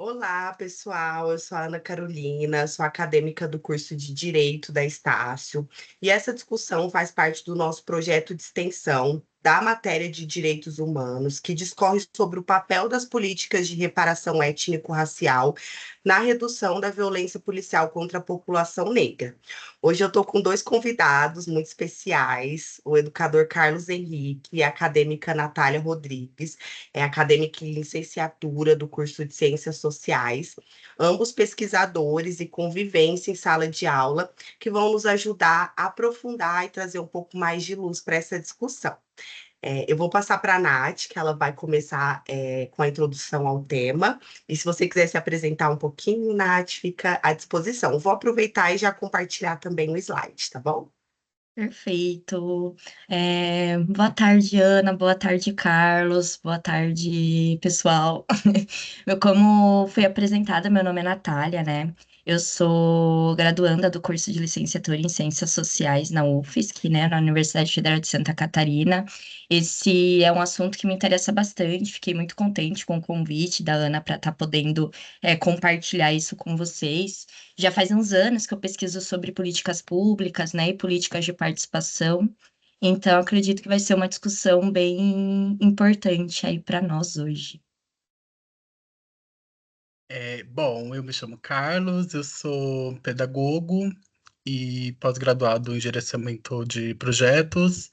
Olá, pessoal. Eu sou a Ana Carolina, sou acadêmica do curso de Direito da Estácio, e essa discussão faz parte do nosso projeto de extensão da matéria de Direitos Humanos, que discorre sobre o papel das políticas de reparação étnico-racial na redução da violência policial contra a população negra. Hoje eu estou com dois convidados muito especiais, o educador Carlos Henrique e a acadêmica Natália Rodrigues, é acadêmica em licenciatura do curso de Ciências Sociais, ambos pesquisadores e convivência em sala de aula, que vão nos ajudar a aprofundar e trazer um pouco mais de luz para essa discussão. Eu vou passar para a Nath, que ela vai começar com a introdução ao tema. E se você quiser se apresentar um pouquinho, Nath, fica à disposição. Vou aproveitar e já compartilhar também o slide, tá bom? Perfeito. Boa tarde, Ana. Boa tarde, Carlos. Boa tarde, pessoal. Como foi apresentada, meu nome é Natália, né? Eu sou graduanda do curso de licenciatura em Ciências Sociais na UFSC, né, na Universidade Federal de Santa Catarina. Esse é um assunto que me interessa bastante. Fiquei muito contente com o convite da Ana para estar podendo compartilhar isso com vocês. Já faz uns anos que eu pesquiso sobre políticas públicas, né, e políticas de participação. Então, acredito que vai ser uma discussão bem importante aí para nós hoje. Bom, eu me chamo Carlos, eu sou pedagogo e pós-graduado em gerenciamento de projetos.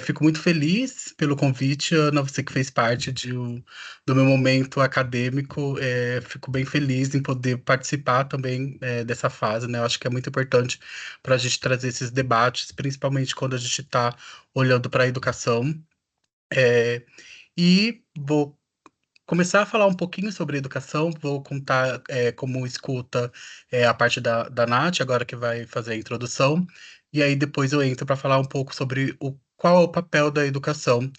Fico muito feliz pelo convite, Ana, você que fez parte do meu momento acadêmico. Fico bem feliz em poder participar também dessa fase, né? Eu acho que é muito importante para a gente trazer esses debates, principalmente quando a gente está olhando para a educação. E vou começar a falar um pouquinho sobre educação, vou contar como escuta a parte da Nath, agora que vai fazer a introdução, e aí depois eu entro para falar um pouco sobre qual é o papel da educação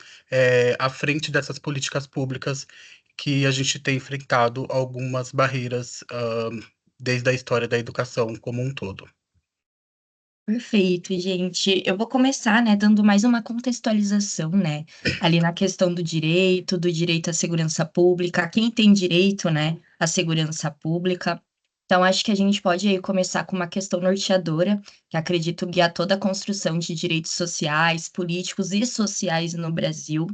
à frente dessas políticas públicas que a gente tem enfrentado algumas barreiras desde a história da educação como um todo. Perfeito, gente. Eu vou começar, né, dando mais uma contextualização, né, ali na questão do direito à segurança pública, quem tem direito, né, à segurança pública. Então, acho que a gente pode aí começar com uma questão norteadora, que acredito guiar toda a construção de direitos sociais, políticos e sociais no Brasil,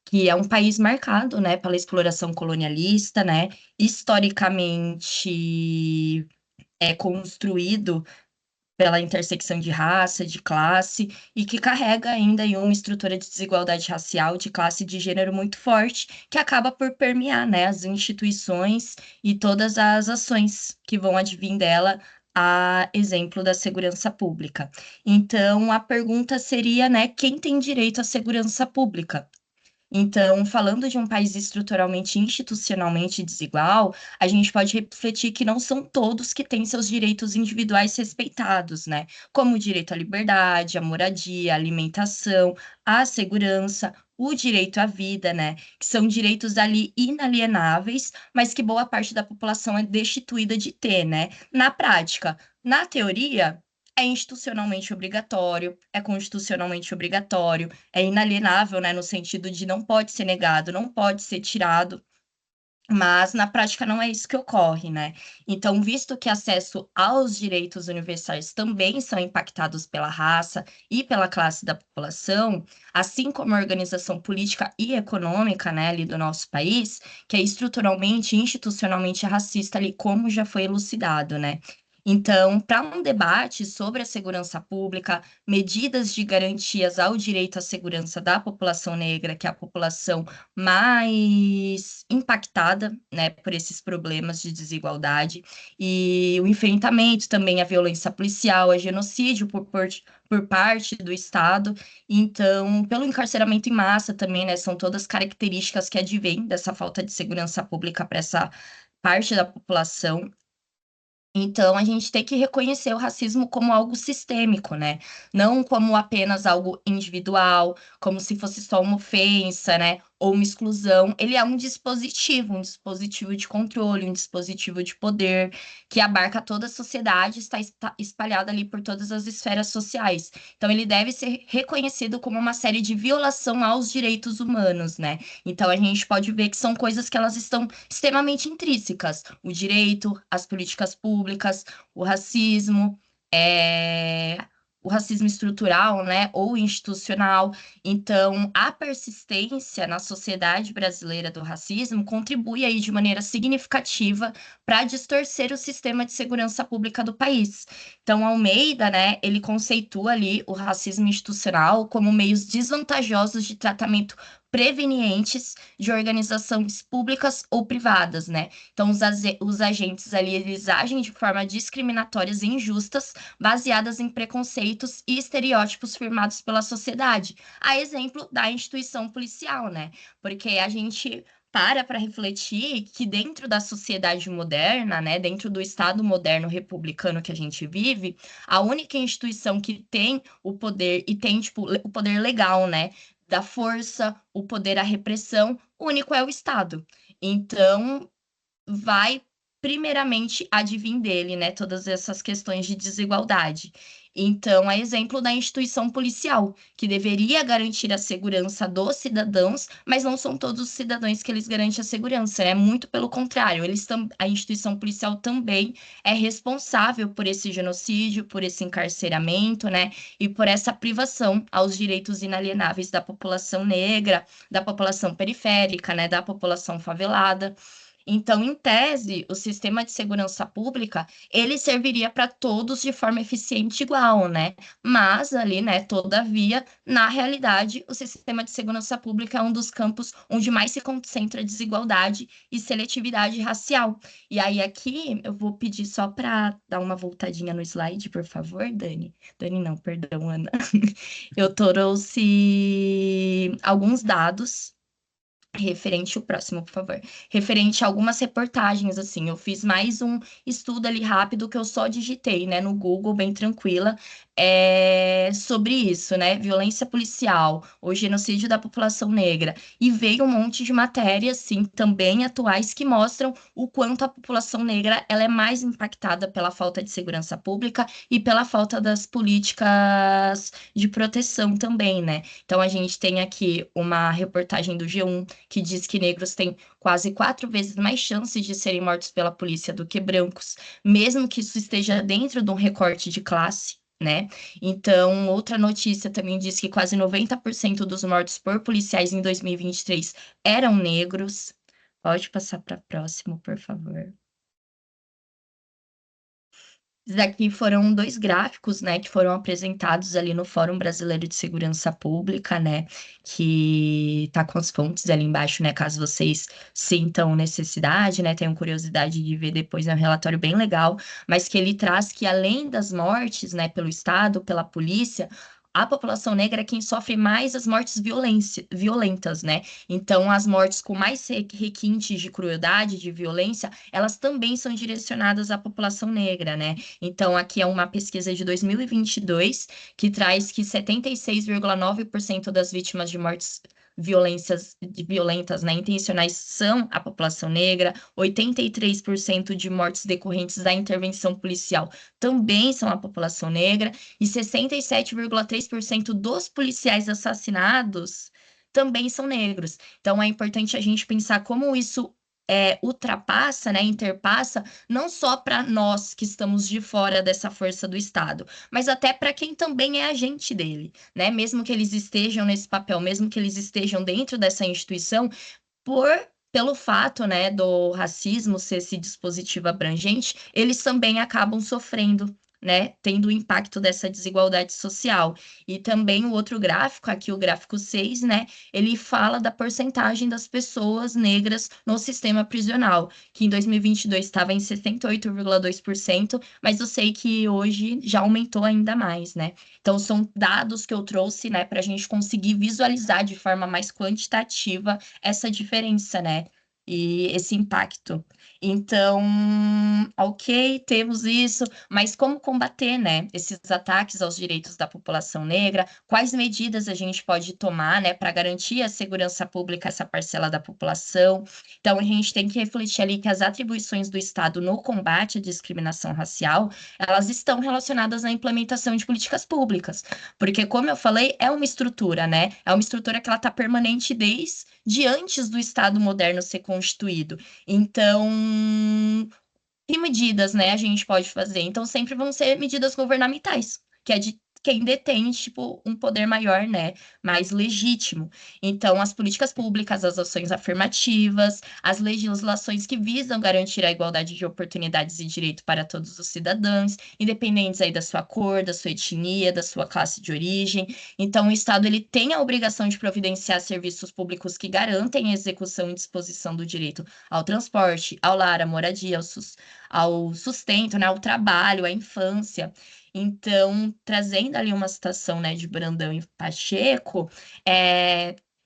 que é um país marcado, né, pela exploração colonialista, né, historicamente é construído pela intersecção de raça, de classe, e que carrega ainda em uma estrutura de desigualdade racial, de classe e de gênero muito forte, que acaba por permear, né, as instituições e todas as ações que vão advir dela, a exemplo da segurança pública. Então, a pergunta seria, né, quem tem direito à segurança pública? Então, falando de um país estruturalmente e institucionalmente desigual, a gente pode refletir que não são todos que têm seus direitos individuais respeitados, né? Como o direito à liberdade, à moradia, à alimentação, à segurança, o direito à vida, né? Que são direitos ali inalienáveis, mas que boa parte da população é destituída de ter, né? Na prática, na teoria, é institucionalmente obrigatório, é constitucionalmente obrigatório, é inalienável, né, no sentido de não pode ser negado, não pode ser tirado, mas na prática não é isso que ocorre, né? Então, visto que acesso aos direitos universais também são impactados pela raça e pela classe da população, assim como a organização política e econômica, né, ali do nosso país, que é estruturalmente e institucionalmente racista ali, como já foi elucidado, né? Então, para um debate sobre a segurança pública, medidas de garantias ao direito à segurança da população negra, que é a população mais impactada, né, por esses problemas de desigualdade, e o enfrentamento também à violência policial, a genocídio por parte do Estado, então, pelo encarceramento em massa também, né, são todas características que advêm dessa falta de segurança pública para essa parte da população. Então, a gente tem que reconhecer o racismo como algo sistêmico, né? Não como apenas algo individual, como se fosse só uma ofensa, né? ou uma exclusão, ele é um dispositivo de controle, um dispositivo de poder, que abarca toda a sociedade, está espalhado ali por todas as esferas sociais. Então, ele deve ser reconhecido como uma série de violação aos direitos humanos, né? Então, a gente pode ver que são coisas que elas estão extremamente intrínsecas. O direito, as políticas públicas, o racismo, é, o racismo estrutural, né, ou institucional. Então, a persistência na sociedade brasileira do racismo contribui aí de maneira significativa para distorcer o sistema de segurança pública do país. Então, Almeida, né, ele conceitua ali o racismo institucional como meios desvantajosos de tratamento prevenientes de organizações públicas ou privadas, né? Então, os agentes ali, eles agem de forma discriminatórias e injustas, baseadas em preconceitos e estereótipos firmados pela sociedade. A exemplo da instituição policial, né? Porque a gente para refletir que dentro da sociedade moderna, né, dentro do Estado moderno republicano que a gente vive, a única instituição que tem o poder e tem, tipo, o poder legal, né, da força, o poder à repressão, o único é o Estado. Então, vai primeiramente advir dele, né, todas essas questões de desigualdade. Então, é exemplo da instituição policial, que deveria garantir a segurança dos cidadãos, mas não são todos os cidadãos que eles garantem a segurança, né? Muito pelo contrário, a instituição policial também é responsável por esse genocídio, por esse encarceramento, né? E por essa privação aos direitos inalienáveis da população negra, da população periférica, né? Da população favelada. Então, em tese, o sistema de segurança pública, ele serviria para todos de forma eficiente igual, né? Mas ali, né, todavia, na realidade, o sistema de segurança pública é um dos campos onde mais se concentra desigualdade e seletividade racial. E aí aqui eu vou pedir só para dar uma voltadinha no slide, por favor, Dani. Dani não, perdão, Ana. Eu trouxe alguns dados referente o próximo, por favor. Referente a algumas reportagens, assim, eu fiz mais um estudo ali rápido que eu só digitei, né, no Google, bem tranquila, sobre isso, né, violência policial, o genocídio da população negra, e veio um monte de matérias, assim, também atuais, que mostram o quanto a população negra, ela é mais impactada pela falta de segurança pública e pela falta das políticas de proteção também, né. Então, a gente tem aqui uma reportagem do G1 que diz que negros têm quase 4 vezes mais chances de serem mortos pela polícia do que brancos, mesmo que isso esteja dentro de um recorte de classe, né? Então, outra notícia também diz que quase 90% dos mortos por policiais em 2023 eram negros. Pode passar para próximo, por favor. Esses aqui foram 2 gráficos, né, que foram apresentados ali no Fórum Brasileiro de Segurança Pública, né, que tá com as fontes ali embaixo, né, caso vocês sintam necessidade, né, tenham curiosidade de ver depois, é um relatório bem legal, mas que ele traz que além das mortes, né, pelo Estado, pela polícia, a população negra é quem sofre mais as mortes violentas, né? Então, as mortes com mais requintes de crueldade, de violência, elas também são direcionadas à população negra, né? Então, aqui é uma pesquisa de 2022 que traz que 76,9% das vítimas de mortes violentas, né, intencionais são a população negra, 83% de mortes decorrentes da intervenção policial também são a população negra, e 67,3% dos policiais assassinados também são negros. Então, é importante a gente pensar como isso ultrapassa, né, interpassa, não só para nós que estamos de fora dessa força do Estado, mas até para quem também é agente dele, né? Mesmo que eles estejam nesse papel, mesmo que eles estejam dentro dessa instituição, pelo fato, né, do racismo ser esse dispositivo abrangente, eles também acabam sofrendo, né, tendo o impacto dessa desigualdade social. E também o outro gráfico, aqui o gráfico 6, né, ele fala da porcentagem das pessoas negras no sistema prisional, que em 2022 estava em 68,2%, mas eu sei que hoje já aumentou ainda mais, né? Então, são dados que eu trouxe, né, para a gente conseguir visualizar de forma mais quantitativa essa diferença, né? e esse impacto. Então, ok, temos isso, mas como combater, né, esses ataques aos direitos da população negra? Quais medidas a gente pode tomar, né, para garantir a segurança pública a essa parcela da população? Então, a gente tem que refletir ali que as atribuições do Estado no combate à discriminação racial, elas estão relacionadas à implementação de políticas públicas, porque, como eu falei, é uma estrutura, né? É uma estrutura que ela está permanente desde antes do Estado moderno ser constituído. Então, que medidas, né, a gente pode fazer? Então, sempre vão ser medidas governamentais, que é de quem detém, tipo, um poder maior, né, mais legítimo. Então, as políticas públicas, as ações afirmativas, as legislações que visam garantir a igualdade de oportunidades e direito para todos os cidadãos, independentes aí da sua cor, da sua etnia, da sua classe de origem. Então, o Estado, ele tem a obrigação de providenciar serviços públicos que garantem a execução e disposição do direito ao transporte, ao lar, à moradia, ao sustento, né, ao trabalho, à infância. Então, trazendo ali uma citação, né, de Brandão e Pacheco,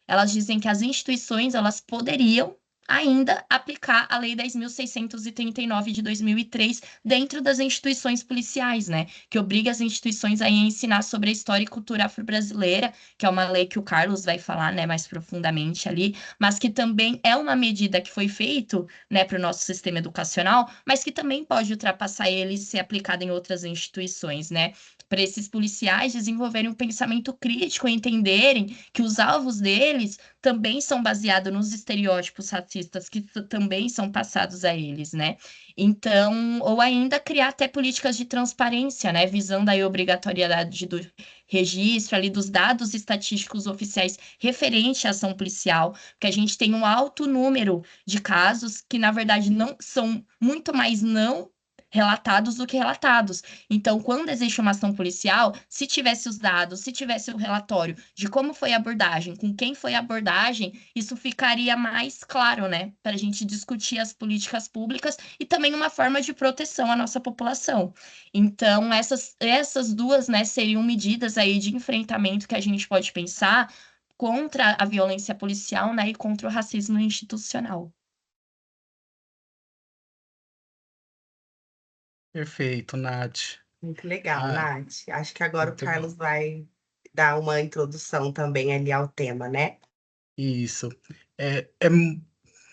elas dizem que as instituições elas poderiam ainda aplicar a Lei 10.639 de 2003 dentro das instituições policiais, né, que obriga as instituições a ensinar sobre a história e cultura afro-brasileira, que é uma lei que o Carlos vai falar, né, mais profundamente ali, mas que também é uma medida que foi feito, né, para o nosso sistema educacional, mas que também pode ultrapassar ele e ser aplicada em outras instituições, né? Para esses policiais desenvolverem um pensamento crítico e entenderem que os alvos deles também são baseados nos estereótipos racistas que também são passados a eles, né? Então, ou ainda criar até políticas de transparência, né? Visando a obrigatoriedade do registro ali dos dados estatísticos oficiais referente à ação policial, porque a gente tem um alto número de casos que, na verdade, não são muito mais não relatados do que relatados. Então, quando existe uma ação policial, se tivesse os dados, se tivesse o relatório de como foi a abordagem, com quem foi a abordagem, isso ficaria mais claro, né? Para a gente discutir as políticas públicas e também uma forma de proteção à nossa população. Então, essas duas, né, seriam medidas aí de enfrentamento que a gente pode pensar contra a violência policial, né, e contra o racismo institucional. Perfeito, Nath. Muito legal, Ah, Nath. Acho que agora o muito bom. Carlos vai dar uma introdução também ali ao tema, né? Isso.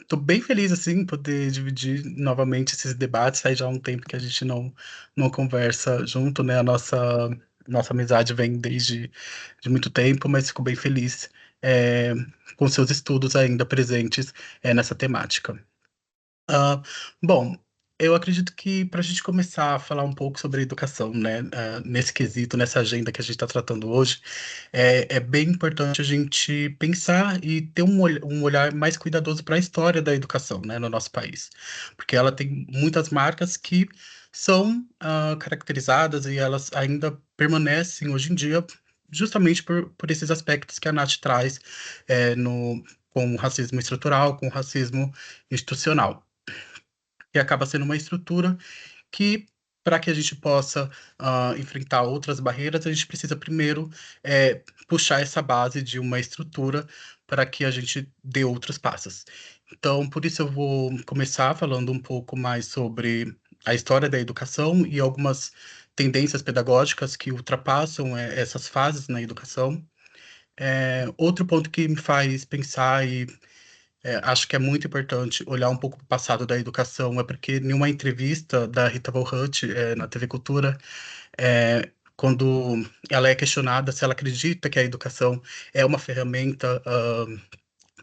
Tô bem feliz, assim, poder dividir novamente esses debates. Faz já um tempo que a gente não conversa junto, né? Nossa amizade vem desde de muito tempo, mas fico bem feliz é, com seus estudos ainda presentes nessa temática. Ah, bom, eu acredito que para a gente começar a falar um pouco sobre educação, né, nesse quesito, nessa agenda que a gente está tratando hoje, é bem importante a gente pensar e ter um olhar mais cuidadoso para a história da educação, né, no nosso país, porque ela tem muitas marcas que são caracterizadas e elas ainda permanecem hoje em dia justamente por esses aspectos que a Nath traz com o racismo estrutural, com o racismo institucional que acaba sendo uma estrutura que, para que a gente possa enfrentar outras barreiras, a gente precisa primeiro puxar essa base de uma estrutura para que a gente dê outros passos. Então, por isso eu vou começar falando um pouco mais sobre a história da educação e algumas tendências pedagógicas que ultrapassam essas fases na educação. Outro ponto que me faz pensar e acho que é muito importante olhar um pouco para o passado da educação, é porque em uma entrevista da Rita Von Hutt, na TV Cultura, quando ela é questionada se ela acredita que a educação é uma ferramenta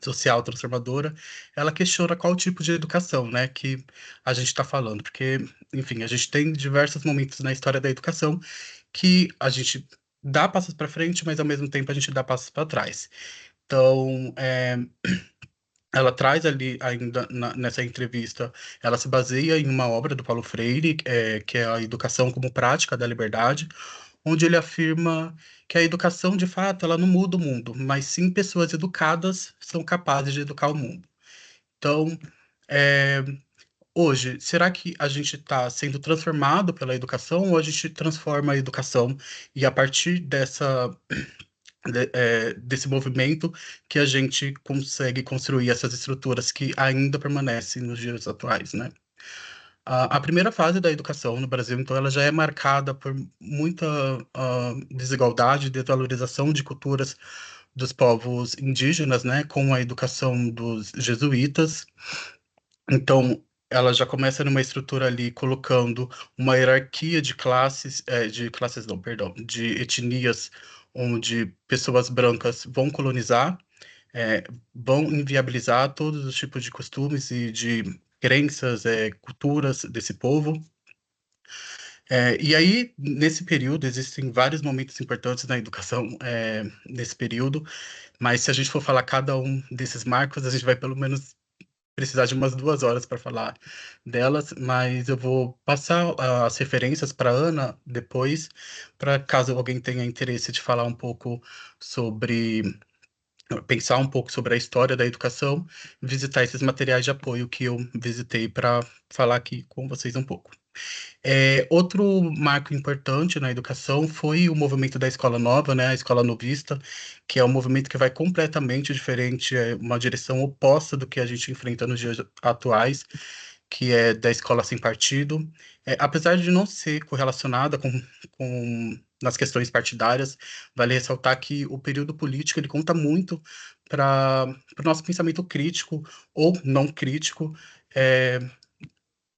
social transformadora, ela questiona qual tipo de educação, né, que a gente está falando, porque, enfim, a gente tem diversos momentos na história da educação que a gente dá passos para frente, mas ao mesmo tempo a gente dá passos para trás. Então, ela traz ali, ainda nessa entrevista, ela se baseia em uma obra do Paulo Freire, que é a Educação como Prática da Liberdade, onde ele afirma que a educação, de fato, ela não muda o mundo, mas sim pessoas educadas são capazes de educar o mundo. Então, é, hoje, será que a gente está sendo transformado pela educação ou a gente transforma a educação e a partir desse movimento que a gente consegue construir essas estruturas que ainda permanecem nos dias atuais, né? A primeira fase da educação no Brasil, então, ela já é marcada por muita desigualdade, desvalorização de culturas dos povos indígenas, né, com a educação dos jesuítas. Então, ela já começa numa estrutura ali colocando uma hierarquia de classes não, perdão, de etnias, onde pessoas brancas vão colonizar, vão inviabilizar todos os tipos de costumes e de crenças, culturas desse povo. E aí, nesse período, existem vários momentos importantes na educação, nesse período, mas se a gente for falar cada um desses marcos, a gente vai pelo menos precisar de umas 2 horas para falar delas, mas eu vou passar as referências para Ana depois, para caso alguém tenha interesse de falar um pouco sobre, pensar um pouco sobre a história da educação, visitar esses materiais de apoio que eu visitei para falar aqui com vocês um pouco. Outro marco importante na educação foi o movimento da Escola Nova, né, a Escola Novista, que é um movimento que vai completamente diferente, é uma direção oposta do que a gente enfrenta nos dias atuais, que é da escola sem partido. Apesar de não ser correlacionada nas questões partidárias, vale ressaltar que o período político ele conta muito para o nosso pensamento crítico ou não crítico, é,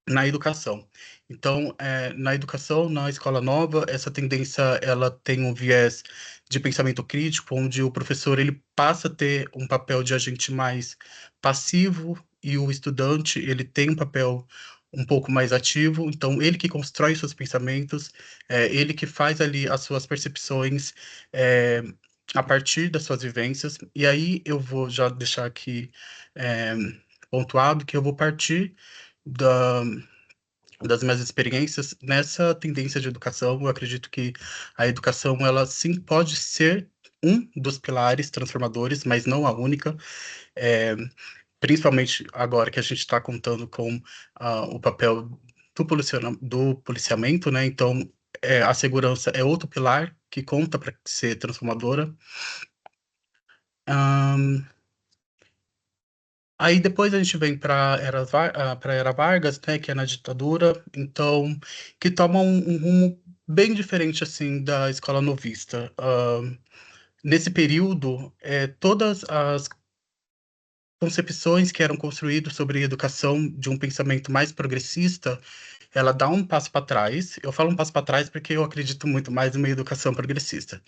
na educação. Então, na educação, na escola nova, essa tendência ela tem um viés de pensamento crítico, onde o professor ele passa a ter um papel de agente mais passivo e o estudante ele tem um papel um pouco mais ativo. Então, ele que constrói seus pensamentos, ele que faz ali as suas percepções, a partir das suas vivências. E aí eu vou já deixar aqui é, pontuado que eu vou partir da, das minhas experiências nessa tendência de educação. Eu acredito que a educação, ela sim pode ser um dos pilares transformadores, mas não a única, é, principalmente agora que a gente está contando com o papel do policiamento, né? Então, a segurança é outro pilar que conta para ser transformadora. Aí depois a gente vem para era Vargas, né, que é na ditadura, então que toma um rumo bem diferente assim da escola novista. Nesse período, todas as concepções que eram construídas sobre educação de um pensamento mais progressista, ela dá um passo para trás. Eu falo um passo para trás porque eu acredito muito mais em uma educação progressista.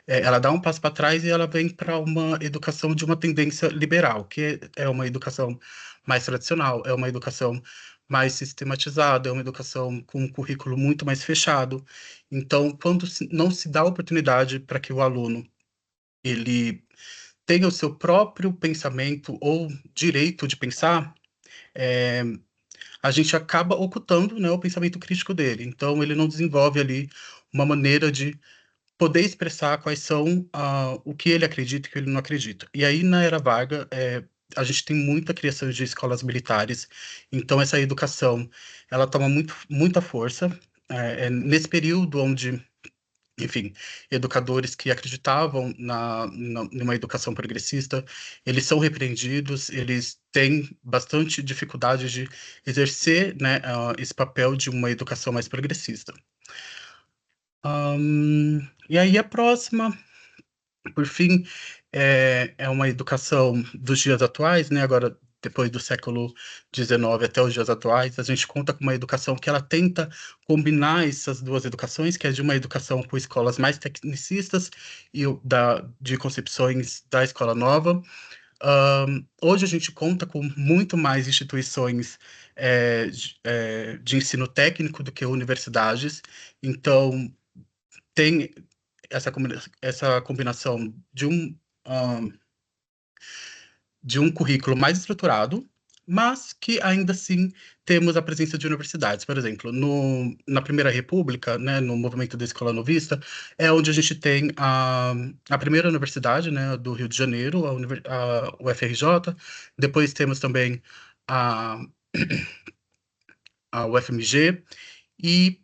Ela dá um passo para trás e ela vem para uma educação de uma tendência liberal, que é uma educação mais tradicional, é uma educação mais sistematizada, é uma educação com um currículo muito mais fechado. Então, quando não se dá oportunidade para que o aluno ele tenha o seu próprio pensamento ou direito de pensar, é, a gente acaba ocultando, né, o pensamento crítico dele. Então, ele não desenvolve ali uma maneira de poder expressar quais são o que ele acredita e o que ele não acredita. E aí, na Era Vargas, a gente tem muita criação de escolas militares, então essa educação, ela toma muita força. Nesse período onde, enfim, educadores que acreditavam numa educação progressista, eles são repreendidos, eles têm bastante dificuldade de exercer, né, esse papel de uma educação mais progressista. E aí a próxima, por fim, é uma educação dos dias atuais, né? Agora, depois do século XIX até os dias atuais, a gente conta com uma educação que ela tenta combinar essas duas educações, que é de uma educação com escolas mais tecnicistas e de concepções da escola nova. Hoje a gente conta com muito mais instituições de ensino técnico do que universidades, então tem essa combinação de um currículo mais estruturado, mas que ainda assim temos a presença de universidades. Por exemplo, na Primeira República, né, no movimento da Escola Novista, é onde a gente tem a primeira universidade, né, do Rio de Janeiro, a UFRJ, depois temos também a, a UFMG, e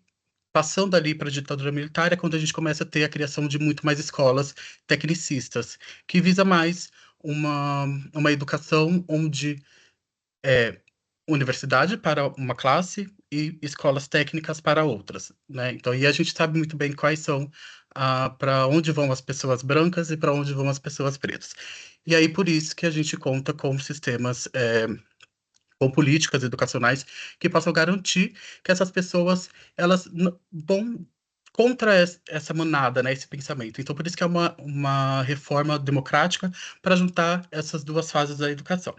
passando ali para a ditadura militar é quando a gente começa a ter a criação de muito mais escolas tecnicistas, que visa mais uma educação onde é universidade para uma classe e escolas técnicas para outras, né? Então, e a gente sabe muito bem quais são para onde vão as pessoas brancas e para onde vão as pessoas pretas. E aí, por isso que a gente conta com sistemas, com políticas educacionais que possam garantir que essas pessoas, elas vão contra essa manada, né, esse pensamento. Então, por isso que é uma reforma democrática para juntar essas duas fases da educação.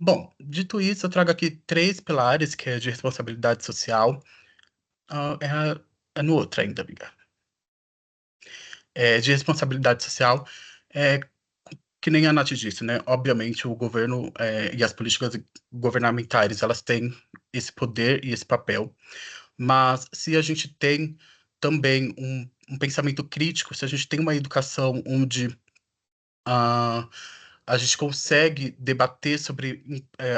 Bom, dito isso, eu trago aqui três pilares, que é de responsabilidade social. É no outro ainda, amiga. De responsabilidade social, é, que nem a Nath disse, né? Obviamente, o governo e as políticas governamentais, elas têm esse poder e esse papel. Mas se a gente tem também um pensamento crítico, se a gente tem uma educação onde ah, a gente consegue debater sobre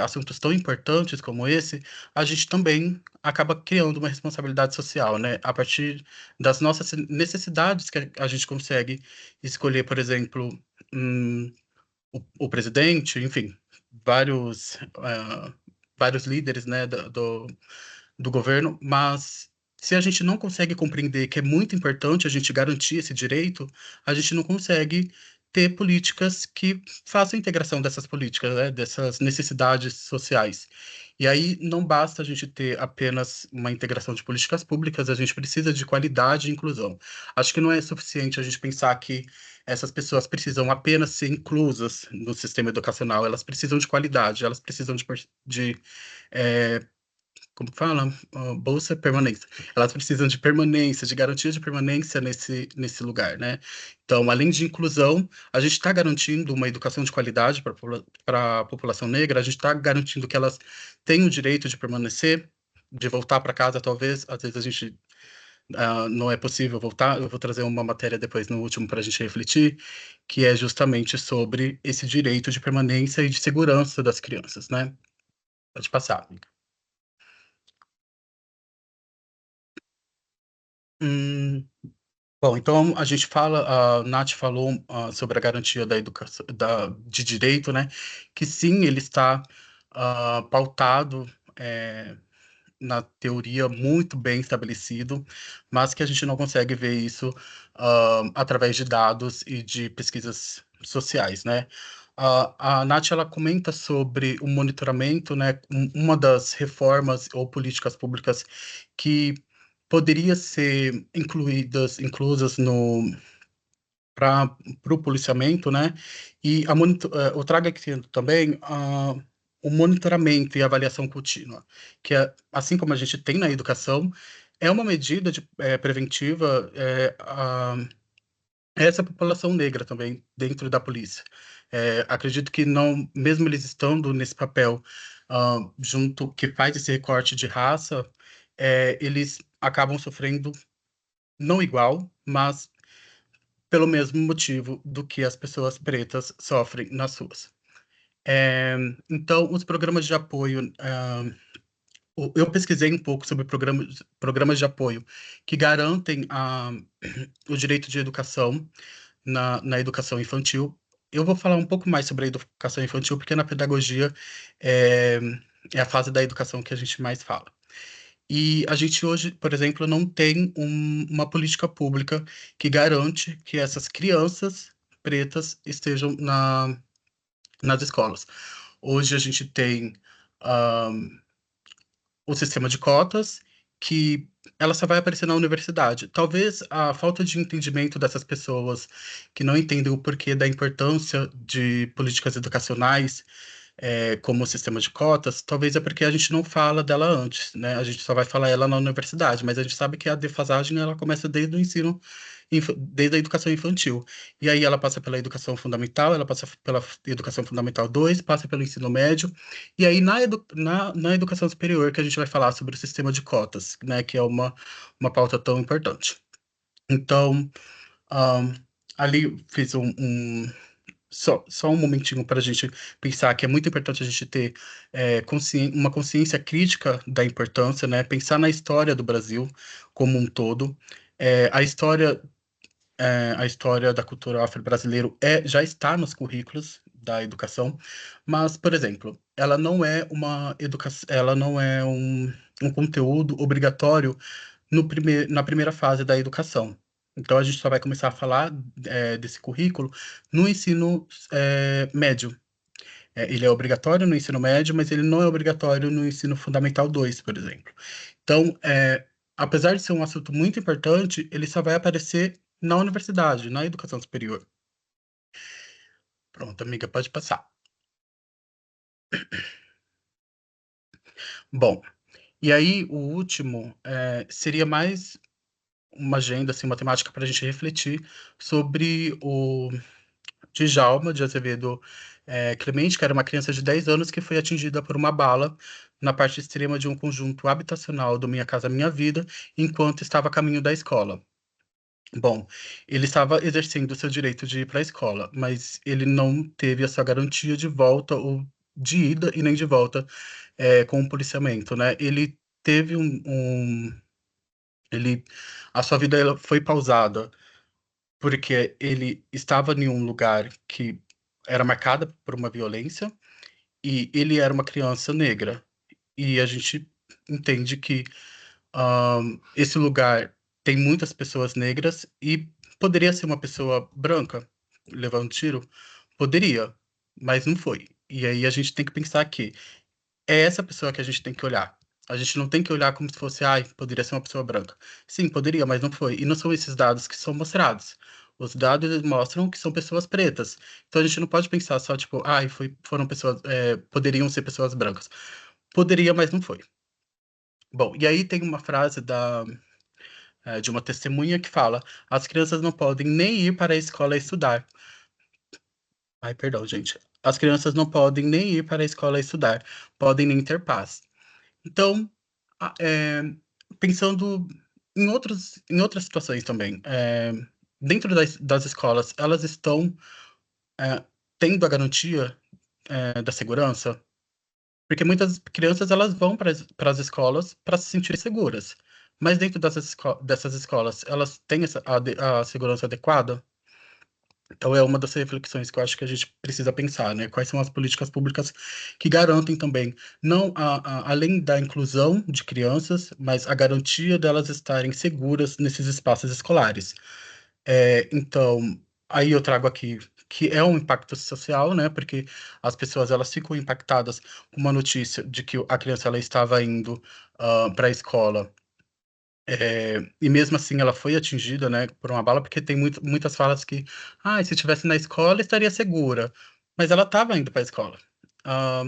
assuntos tão importantes como esse, a gente também acaba criando uma responsabilidade social, né? A partir das nossas necessidades que a gente consegue escolher, por exemplo, hum, o presidente, enfim, vários líderes, né, do governo, mas se a gente não consegue compreender que é muito importante a gente garantir esse direito, a gente não consegue ter políticas que façam a integração dessas políticas, né, dessas necessidades sociais. E aí não basta a gente ter apenas uma integração de políticas públicas, a gente precisa de qualidade e inclusão. Acho que não é suficiente a gente pensar que essas pessoas precisam apenas ser inclusas no sistema educacional, elas precisam de qualidade, elas precisam de eh, como que fala? Bolsa permanência. Elas precisam de permanência, de garantia de permanência nesse lugar, né? Então, além de inclusão, a gente está garantindo uma educação de qualidade para a população negra, a gente está garantindo que elas têm o direito de permanecer, de voltar para casa, talvez. Às vezes a gente não é possível voltar. Eu vou trazer uma matéria depois no último para a gente refletir, que é justamente sobre esse direito de permanência e de segurança das crianças, né? Pode passar, amiga. Hum, Bom, então a gente fala, a Nath falou sobre a garantia da educação, de direito, né? Que sim, ele está pautado na teoria muito bem estabelecido, mas que a gente não consegue ver isso através de dados e de pesquisas sociais, né? A Nath ela comenta sobre o monitoramento, né? Uma das reformas ou políticas públicas que poderia ser inclusas no para o policiamento, né? E eu trago aqui também o monitoramento e avaliação contínua, que é, assim como a gente tem na educação, é uma medida preventiva a essa população negra também dentro da polícia. Acredito que não, mesmo eles estando nesse papel junto que faz esse recorte de raça, eles acabam sofrendo não igual, mas pelo mesmo motivo do que as pessoas pretas sofrem nas ruas. É, então, os programas de apoio, eu pesquisei um pouco sobre programas de apoio que garantem o direito de educação na educação infantil. Eu vou falar um pouco mais sobre a educação infantil, porque na pedagogia é, é a fase da educação que a gente mais fala. E a gente hoje, por exemplo, não tem uma política pública que garante que essas crianças pretas estejam nas escolas. Hoje a gente tem ah, o sistema de cotas, que ela só vai aparecer na universidade. Talvez a falta de entendimento dessas pessoas que não entendem o porquê da importância de políticas educacionais como o sistema de cotas, talvez é porque a gente não fala dela antes, né? A gente só vai falar ela na universidade, mas a gente sabe que a defasagem ela começa desde o ensino, desde a educação infantil. E aí ela passa pela educação fundamental, ela passa pela educação fundamental 2, passa pelo ensino médio, e aí na educação superior que a gente vai falar sobre o sistema de cotas, né? Que é uma pauta tão importante. Então, ali fiz só um momentinho para a gente pensar que é muito importante a gente ter uma consciência crítica da importância, né? Pensar na história do Brasil como um todo. É, a história da cultura afro-brasileira já está nos currículos da educação, mas, por exemplo, ela não é uma educação, ela não é um conteúdo obrigatório na primeira fase da educação. Então, a gente só vai começar a falar desse currículo no ensino médio. Ele é obrigatório no ensino médio, mas ele não é obrigatório no ensino fundamental 2, por exemplo. Então, apesar de ser um assunto muito importante, ele só vai aparecer na universidade, na educação superior. Pronto, amiga, pode passar. Bom, e aí o último seria mais uma agenda, assim, uma temática para a gente refletir sobre o Djalma de Azevedo Clemente, que era uma criança de 10 anos que foi atingida por uma bala na parte extrema de um conjunto habitacional do Minha Casa Minha Vida, enquanto estava a caminho da escola. Bom, ele estava exercendo o seu direito de ir para a escola, mas ele não teve a sua garantia de volta, ou de ida e nem de volta, com o policiamento, né? Ele teve ele, a sua vida ela foi pausada porque ele estava em um lugar que era marcada por uma violência e ele era uma criança negra. E a gente entende que esse lugar tem muitas pessoas negras e poderia ser uma pessoa branca levando tiro? Poderia, mas não foi. E aí a gente tem que pensar que é essa pessoa que a gente tem que olhar. A gente não tem que olhar como se fosse, ai, poderia ser uma pessoa branca. Sim, poderia, mas não foi. E não são esses dados que são mostrados. Os dados eles mostram que são pessoas pretas. Então a gente não pode pensar só, tipo, ai, foram pessoas, poderiam ser pessoas brancas. Poderia, mas não foi. Bom, e aí tem uma frase de uma testemunha que fala: as crianças não podem nem ir para a escola estudar. Ai, perdão, gente. As crianças não podem nem ir para a escola estudar, podem nem ter paz. Então, pensando em outras situações também, dentro das escolas, elas estão é, tendo a garantia da segurança? Porque muitas crianças elas vão para as escolas para se sentir seguras, mas dentro dessas escolas, elas têm a segurança adequada? Então é uma das reflexões que eu acho que a gente precisa pensar, né? Quais são as políticas públicas que garantem também, não além da inclusão de crianças, mas a garantia delas estarem seguras nesses espaços escolares. Então, aí eu trago aqui que é um impacto social, né? Porque as pessoas elas ficam impactadas com uma notícia de que a criança ela estava indo para a escola e mesmo assim ela foi atingida, né, por uma bala, porque tem muitas falas que, se estivesse na escola estaria segura, mas ela estava indo para a escola. Ah,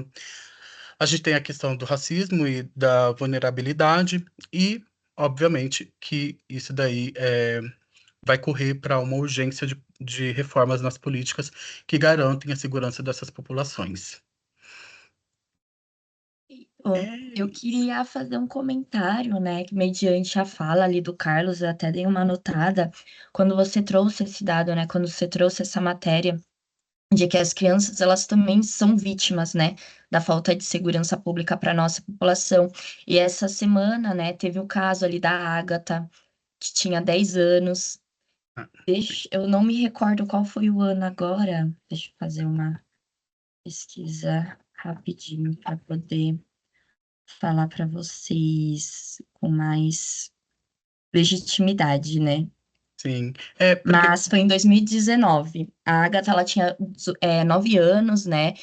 a gente tem a questão do racismo e da vulnerabilidade e, obviamente, que isso daí vai correr para uma urgência de reformas nas políticas que garantem a segurança dessas populações. Bom, É eu isso. queria fazer um comentário, né, que mediante a fala ali do Carlos, eu até dei uma anotada, quando você trouxe esse dado, né, quando você trouxe essa matéria de que as crianças, elas também são vítimas, né, da falta de segurança pública para nossa população. E essa semana, né, teve o caso ali da Ágata, que tinha 10 anos. Ah, Eu não me recordo qual foi o ano agora. Deixa eu fazer uma pesquisa rapidinho para poder falar para vocês com mais legitimidade, né? sim, é porque Mas foi em 2019. A Agatha, ela tinha 9 anos, né?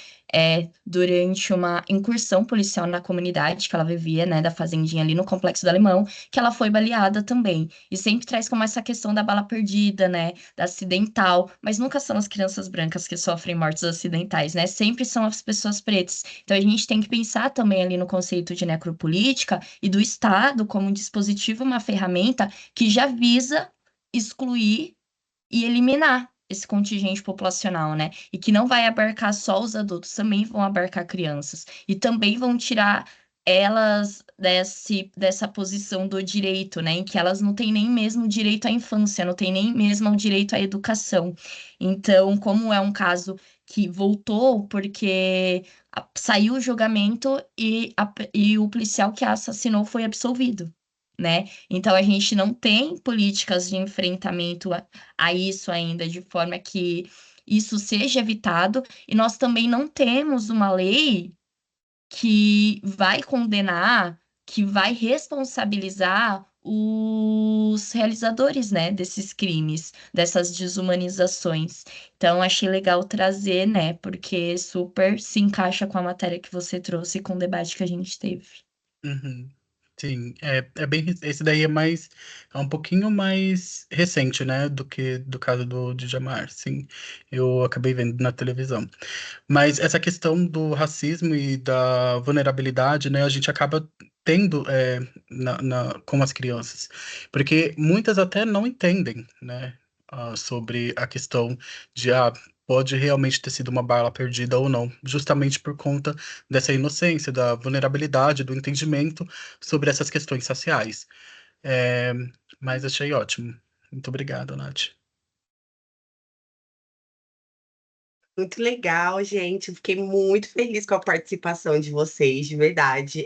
Durante uma incursão policial na comunidade que ela vivia, né? Da fazendinha ali no Complexo do Alemão, que ela foi baleada também. E sempre traz como essa questão da bala perdida, né? Da acidental. Mas nunca são as crianças brancas que sofrem mortes acidentais, né? Sempre são as pessoas pretas. Então a gente tem que pensar também ali no conceito de necropolítica e do Estado como um dispositivo, uma ferramenta que já visa excluir e eliminar esse contingente populacional, né? E que não vai abarcar só os adultos, também vão abarcar crianças. E também vão tirar elas dessa posição do direito, né, em que elas não têm nem mesmo direito à infância, não têm nem mesmo o direito à educação. Então, como é um caso que voltou porque saiu o julgamento e o policial que a assassinou foi absolvido, né? Então, a gente não tem políticas de enfrentamento a isso ainda, de forma que isso seja evitado, e nós também não temos uma lei que vai condenar, que vai responsabilizar os realizadores, né, desses crimes, dessas desumanizações. Então, achei legal trazer, né, porque super se encaixa com a matéria que você trouxe e com o debate que a gente teve. Uhum. Sim, é bem. Esse daí é um pouquinho mais recente, né, do que do caso do Djamar. Sim, eu acabei vendo na televisão. Mas essa questão do racismo e da vulnerabilidade, né, a gente acaba tendo com as crianças, porque muitas até não entendem, né, sobre a questão de pode realmente ter sido uma bala perdida ou não, justamente por conta dessa inocência, da vulnerabilidade, do entendimento sobre essas questões raciais. É, mas achei ótimo. Muito obrigado, Nath. Muito legal, gente. Eu fiquei muito feliz com a participação de vocês, de verdade.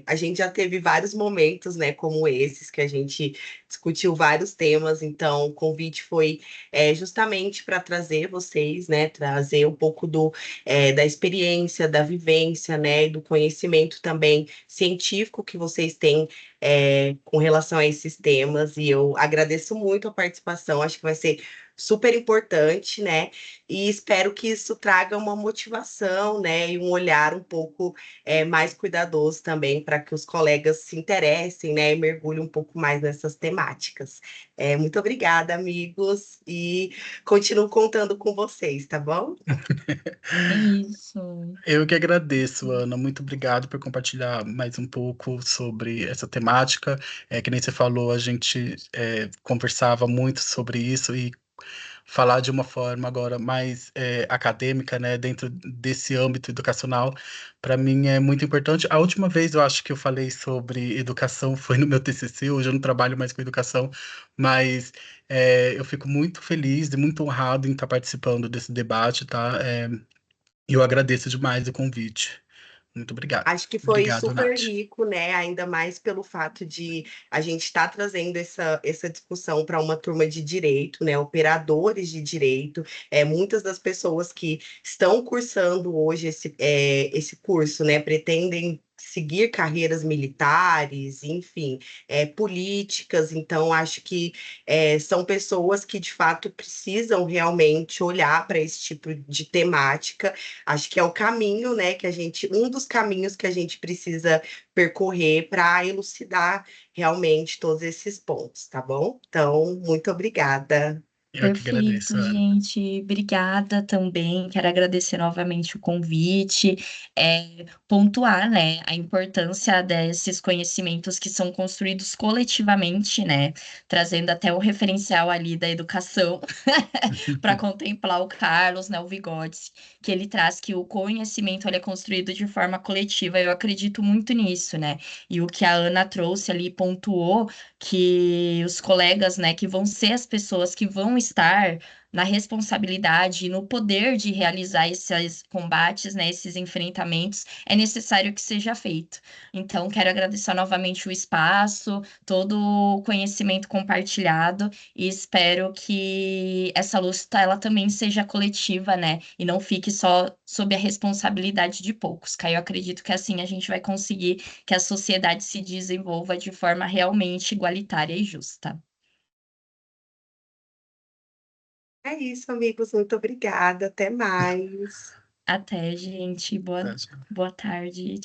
A gente já teve vários momentos, né, como esses, que a gente discutiu vários temas. Então, o convite foi justamente para trazer vocês, né, trazer um pouco da experiência, da vivência, né, e do conhecimento também científico que vocês têm com relação a esses temas. E eu agradeço muito a participação. Acho que vai ser super importante, né? E espero que isso traga uma motivação, né, e um olhar um pouco mais cuidadoso também para que os colegas se interessem, né, e mergulhem um pouco mais nessas temáticas. Muito obrigada, amigos, e continuo contando com vocês, tá bom? É isso. Eu que agradeço, Ana. Muito obrigado por compartilhar mais um pouco sobre essa temática. Que nem você falou, a gente conversava muito sobre isso e falar de uma forma agora mais acadêmica, né, dentro desse âmbito educacional, para mim é muito importante. A última vez eu acho que eu falei sobre educação foi no meu TCC. Hoje eu não trabalho mais com educação, mas eu fico muito feliz e muito honrado em estar participando desse debate, tá? E eu agradeço demais o convite. Muito obrigado. Acho que foi Obrigado, super Nath. rico, né? Ainda mais pelo fato de a gente estar trazendo essa discussão para uma turma de direito, né? Operadores de direito. Muitas das pessoas que estão cursando hoje esse curso, né? Pretendem seguir carreiras militares, enfim, políticas. Então, acho que são pessoas que de fato precisam realmente olhar para esse tipo de temática. Acho que é o caminho, né, um dos caminhos que a gente precisa percorrer para elucidar realmente todos esses pontos, tá bom? Então, muito obrigada. Eu que Perfeito, agradeço, Ana. gente. Obrigada também. Quero agradecer novamente o convite. Pontuar, né, a importância desses conhecimentos que são construídos coletivamente, né, trazendo até o referencial ali da educação para contemplar o Carlos, né, o Vygotsky, que ele traz que o conhecimento ele é construído de forma coletiva. Eu acredito muito nisso, né? E o que a Ana trouxe ali pontuou que os colegas, né, que vão ser as pessoas que vão estar na responsabilidade e no poder de realizar esses combates, né, esses enfrentamentos, é necessário que seja feito. Então, quero agradecer novamente o espaço, todo o conhecimento compartilhado e espero que essa luta ela também seja coletiva, né, e não fique só sob a responsabilidade de poucos. Que aí eu acredito que assim a gente vai conseguir que a sociedade se desenvolva de forma realmente igualitária e justa. É isso, amigos. Muito obrigada. Até mais. Até, gente. Tá, Boa tarde.